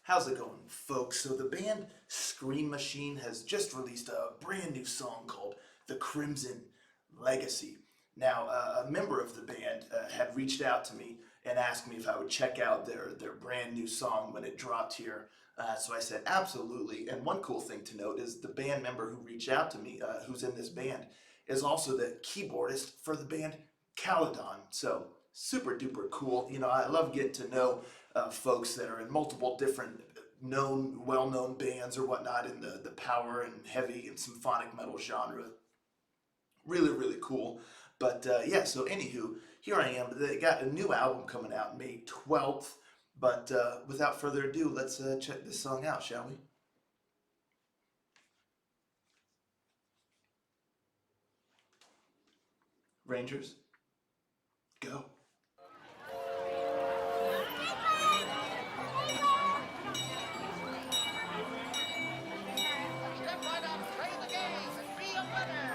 How's it going, folks? So the band ScreaMachine has just released a brand new song called The Crimson Legacy. Now, a member of the band had reached out to me and asked me if I would check out their brand new song when it dropped here. So I said absolutely. And one cool thing to note is the band member who reached out to me, who's in this band, is also the keyboardist for the band Caledon. So super duper cool. You know, I love getting to know folks that are in multiple different well-known bands or whatnot in the power and heavy and symphonic metal genre. Really, really cool. But yeah, so anywho, here I am. They got a new album coming out May 12th. But without further ado, let's check this song out, shall we? Rangers, go. Step right up, play the game, and be a winner.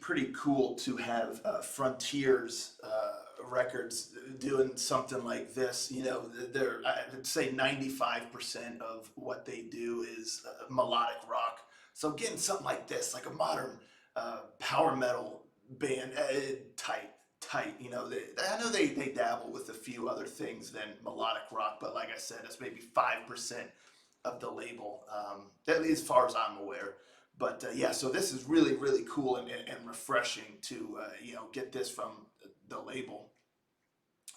Pretty cool to have Frontiers Records doing something like this. You know, they're I would say 95% of what they do is melodic rock. So getting something like this, like a modern power metal band, tight, tight. You know, I know they dabble with a few other things than melodic rock, but like I said, it's maybe 5% of the label, at least as far as I'm aware. But yeah, so this is really cool and refreshing to get this from the label.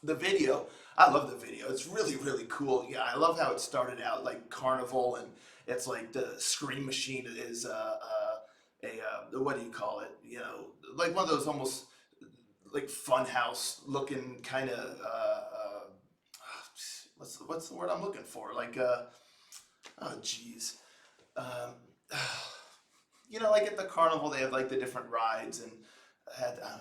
The video, I love the video. It's really cool. Yeah, I love how it started out like carnival, and it's like the Scream Machine is what do you call it? You know, like one of those almost like funhouse looking kind of what's the word I'm looking for? Like oh geez. Um, like at the carnival, they have like the different rides, and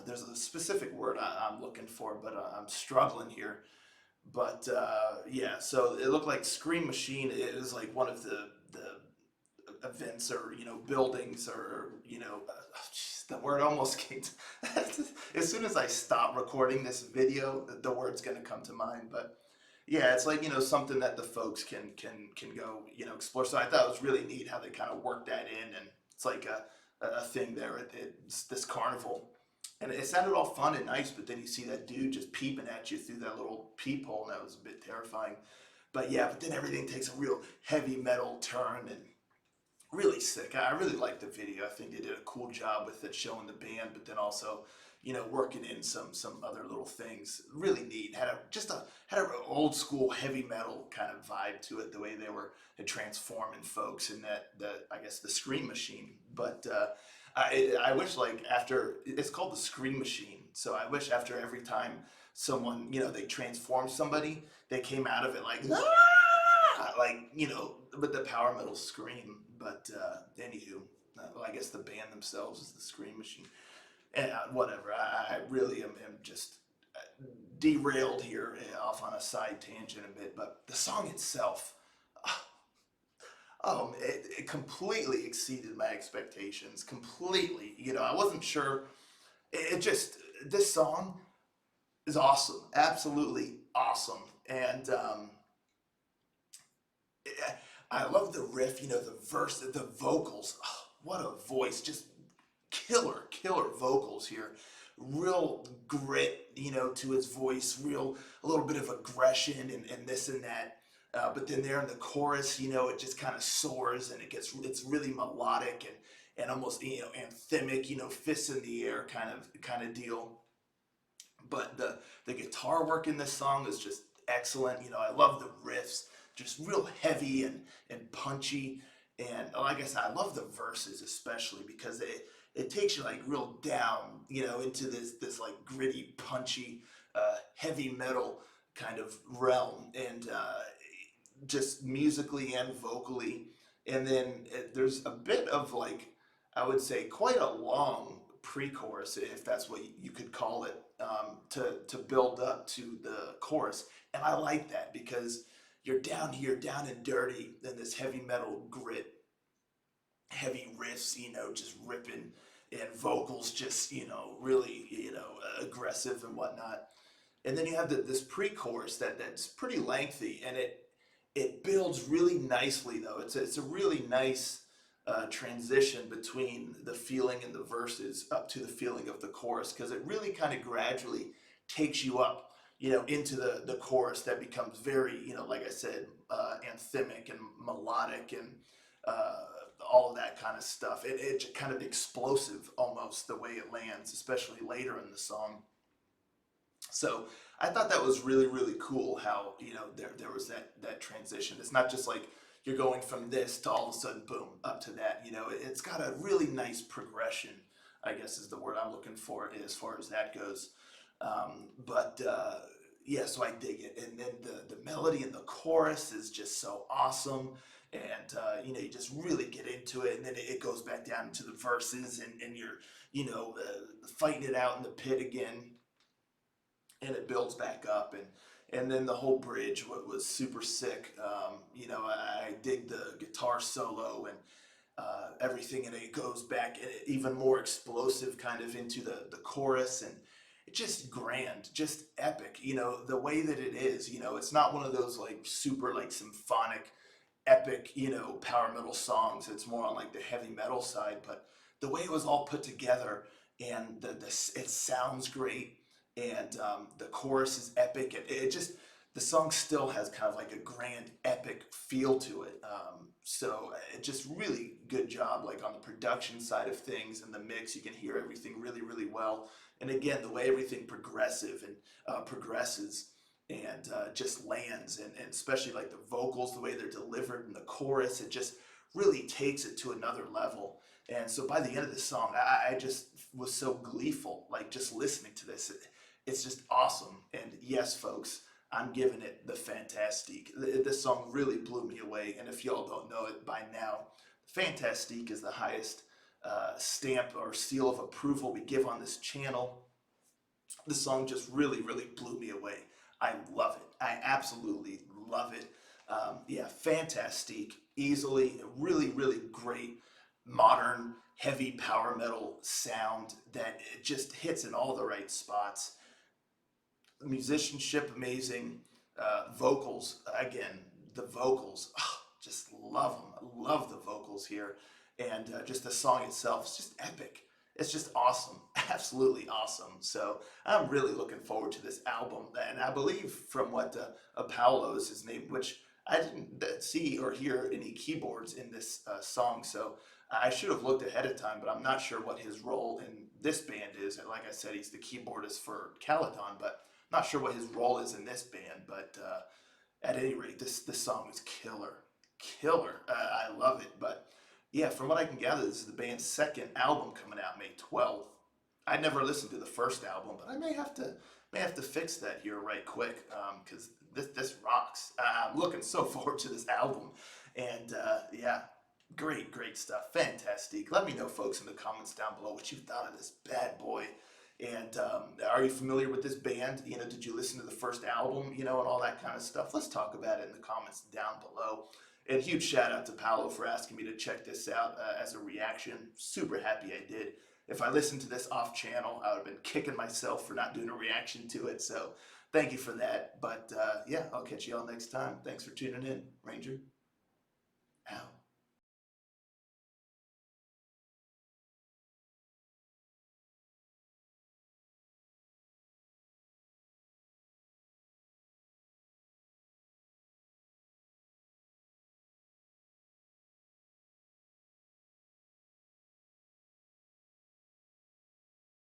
there's a specific word I'm looking for, but I'm struggling here. But yeah, so it looked like Scream Machine is like one of the events or buildings or the word almost came. As soon as I stop recording this video, the word's gonna come to mind, but. Yeah, it's like something that the folks can go explore. So I thought it was really neat how they kind of worked that in, and it's like a thing there at this carnival, and it sounded all fun and nice. But then you see that dude just peeping at you through that little peephole, and that was a bit terrifying. But yeah, but then everything takes a real heavy metal turn, and really sick. I really liked the video. I think they did a cool job with it, showing the band, but then also, working in some other little things. Really neat. Had a old school heavy metal kind of vibe to it. The way they were transforming folks in that I guess the Scream Machine. But I wish like after it's called the Scream Machine. So I wish after every time someone they transform somebody, they came out of it like. Like with the power metal scream. But anywho, well, I guess the band themselves is the Scream Machine. And whatever. I really am just derailed here off on a side tangent a bit. But the song itself, it completely exceeded my expectations. Completely. I wasn't sure. It just this song is awesome. Absolutely awesome. And I love the riff, the verse, the vocals. Oh, what a voice. Just killer vocals here. Real grit, to his voice, a little bit of aggression and this and that. But then there in the chorus, it just kind of soars and it's really melodic and almost, anthemic, fists in the air kind of deal. But the guitar work in this song is just excellent. I love the riffs, just real heavy and punchy. And like I said, I love the verses especially because it takes you like real down, into this like gritty, punchy, heavy metal kind of realm, and just musically and vocally. And then there's a bit of like I would say quite a long pre-chorus, if that's what you could call it, to build up to the chorus. And I like that because you're down here, down and dirty, in this heavy metal grit, heavy riffs, just ripping, and vocals just, really, aggressive and whatnot. And then you have this pre-chorus that's pretty lengthy, and it builds really nicely though. It's a really nice transition between the feeling and the verses up to the feeling of the chorus because it really kind of gradually takes you up, into the chorus that becomes very, like I said, anthemic and melodic and uh, all of that kind of stuff. It's kind of explosive almost the way it lands, especially later in the song. So I thought that was really cool how there was that transition. It's not just like you're going from this to all of a sudden boom up to that. It's got a really nice progression. I guess is the word I'm looking for as far as that goes. But yeah, so I dig it. And then the melody and the chorus is just so awesome. And, you just really get into it. And then it goes back down into the verses, and you're, fighting it out in the pit again, and it builds back up. And then the whole bridge was super sick. I dig the guitar solo and everything, and it goes back even more explosive kind of into the chorus, and it's just grand, just epic. The way that it is, it's not one of those like super like symphonic epic, power metal songs. It's more on like the heavy metal side, but the way it was all put together, and it sounds great, and the chorus is epic. It just, the song still has kind of like a grand epic feel to it. So it just really good job, like on the production side of things and the mix. You can hear everything really, really well. And again, the way everything progresses and just lands, and especially like the vocals, the way they're delivered in the chorus, it just really takes it to another level. And so by the end of the song, I just was so gleeful, like just listening to this. It's just awesome. And yes, folks, I'm giving it the Fantastique. This song really blew me away. And if y'all don't know it by now, Fantastique is the highest stamp or seal of approval we give on this channel. The song just really, really blew me away. I love it. I absolutely love it. Yeah, Fantastique. Easily, really, really great modern heavy power metal sound that it just hits in all the right spots. Musicianship amazing. Vocals, again, the vocals, just love them. I love the vocals here. And just the song itself is just epic. It's just awesome. Absolutely awesome. So I'm really looking forward to this album. And I believe from what Apollo is his name, which I didn't see or hear any keyboards in this song. So I should have looked ahead of time, but I'm not sure what his role in this band is. And like I said, he's the keyboardist for Caledon, but not sure what his role is in this band. But at any rate, this song is killer. Killer. I love it. But yeah, from what I can gather, this is the band's second album coming out May 12th. I never listened to the first album, but I may have to fix that here right quick, because this rocks. I'm looking so forward to this album, and yeah, great stuff, Fantastique. Let me know, folks, in the comments down below what you thought of this bad boy. And are you familiar with this band? Did you listen to the first album? And all that kind of stuff. Let's talk about it in the comments down below. And huge shout out to Paolo for asking me to check this out as a reaction. Super happy I did. If I listened to this off channel, I would have been kicking myself for not doing a reaction to it. So thank you for that. But yeah, I'll catch you all next time. Thanks for tuning in, Ranger.